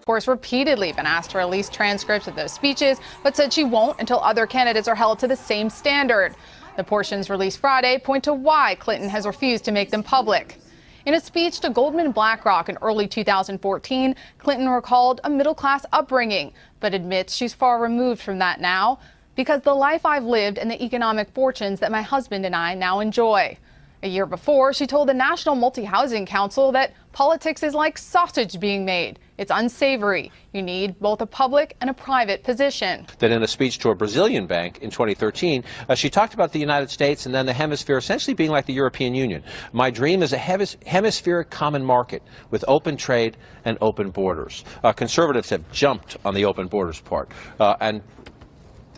course, repeatedly been asked to release transcripts of those speeches, but said she won't until other candidates are held to the same standard. The portions released Friday point to why Clinton has refused to make them public. In a speech to Goldman BlackRock in early 2014, Clinton recalled a middle-class upbringing, but admits she's far removed from that now because the life I've lived and the economic fortunes that my husband and I now enjoy. A year before, she told the National Multi-Housing Council that politics is like sausage being made. It's unsavory. You need both a public and a private position. That in a speech to a Brazilian bank in 2013, she talked about the United States and then the hemisphere essentially being like the European Union. My dream is a hemispheric common market with open trade and open borders. Conservatives have jumped on the open borders part. And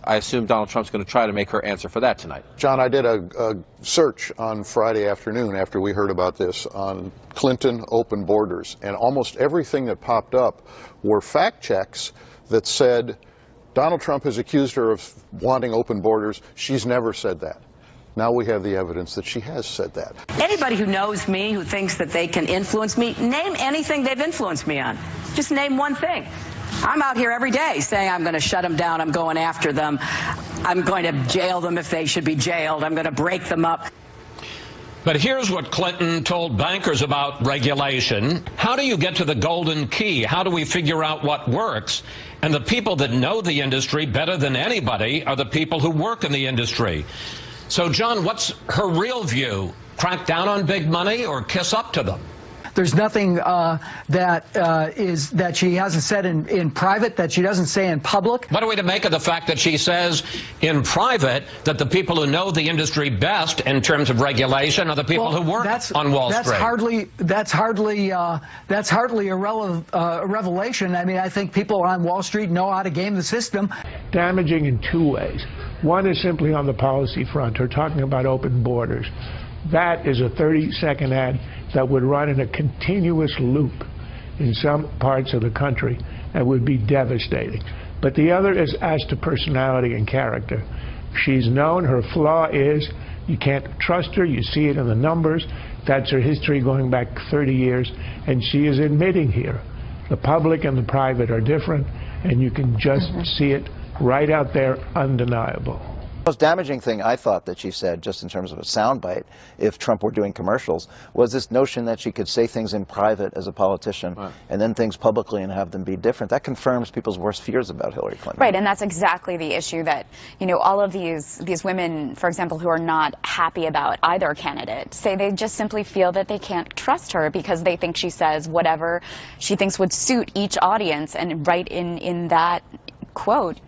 I assume Donald Trump's going to try to make her answer for that tonight. John, I did a search on Friday afternoon after we heard about this on Clinton open borders, and almost everything that popped up were fact checks that said Donald Trump has accused her of wanting open borders. She's never said that. Now we have the evidence that she has said that. Anybody who knows me, who thinks that they can influence me, name anything they've influenced me on. Just name one thing. I'm out here every day saying I'm going to shut them down, I'm going after them, I'm going to jail them if they should be jailed, I'm going to break them up. But here's what Clinton told bankers about regulation. How do you get to the golden key? How do we figure out what works? And the people that know the industry better than anybody are the people who work in the industry. So, John, what's her real view? Crack down on big money or kiss up to them? There's nothing that she hasn't said in private that she doesn't say in public. What are we to make of the fact that she says in private that the people who know the industry best in terms of regulation are the people who work on Wall Street? That's hardly a revelation. I mean, I think people on Wall Street know how to game the system. Damaging in two ways. One is simply on the policy front. Her talking about open borders. That is a 30-second ad that would run in a continuous loop in some parts of the country and would be devastating. But the other is as to personality and character. She's known, her flaw is you can't trust her, you see it in the numbers. That's her history going back 30 years, and she is admitting here the public and the private are different, and you can just see it right out there, undeniable. The most damaging thing I thought that she said, just in terms of a soundbite, if Trump were doing commercials, was this notion that she could say things in private as a politician and then things publicly and have them be different. That confirms people's worst fears about Hillary Clinton. Right, and that's exactly the issue that, you know, all of these women, for example, who are not happy about either candidate, say they just simply feel that they can't trust her because they think she says whatever she thinks would suit each audience, and right in that quote.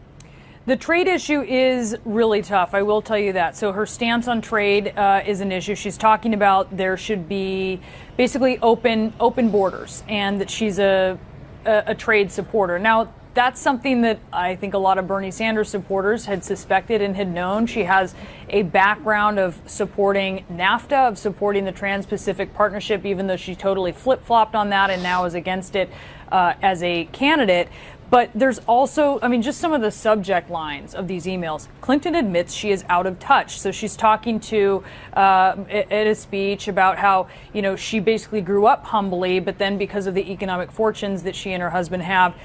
The trade issue is really tough, I will tell you that. So her stance on trade is an issue. She's talking about there should be basically open borders, and that she's a trade supporter. Now, that's something that I think a lot of Bernie Sanders supporters had suspected and had known. She has a background of supporting NAFTA, of supporting the Trans-Pacific Partnership, even though she totally flip-flopped on that and now is against it as a candidate. But there's also, I mean, just some of the subject lines of these emails. Clinton admits she is out of touch. So she's talking to, at a speech about how, you know, she basically grew up humbly, but then because of the economic fortunes that she and her husband have,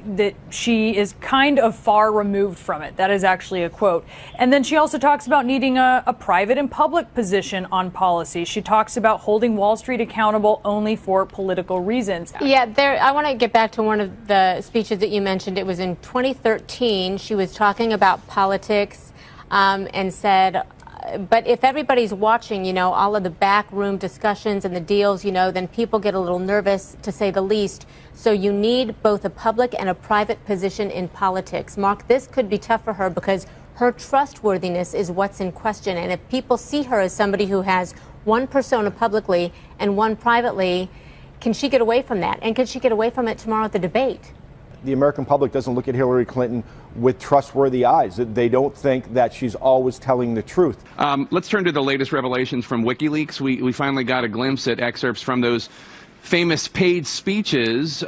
that she is kind of far removed from it. That is actually a quote. And then she also talks about needing a private and public position on policy. She talks about holding Wall Street accountable only for political reasons. Yeah, I want to get back to one of the speeches that you mentioned. It was in 2013. She was talking about politics and said, but if everybody's watching, you know, all of the backroom discussions and the deals, you know, then people get a little nervous, to say the least. So you need both a public and a private position in politics. Mark, this could be tough for her because her trustworthiness is what's in question. And if people see her as somebody who has one persona publicly and one privately, can she get away from that? And can she get away from it tomorrow at the debate? The American public doesn't look at Hillary Clinton with trustworthy eyes. They don't think that she's always telling the truth. Let's turn to the latest revelations from WikiLeaks. We finally got a glimpse at excerpts from those famous paid speeches.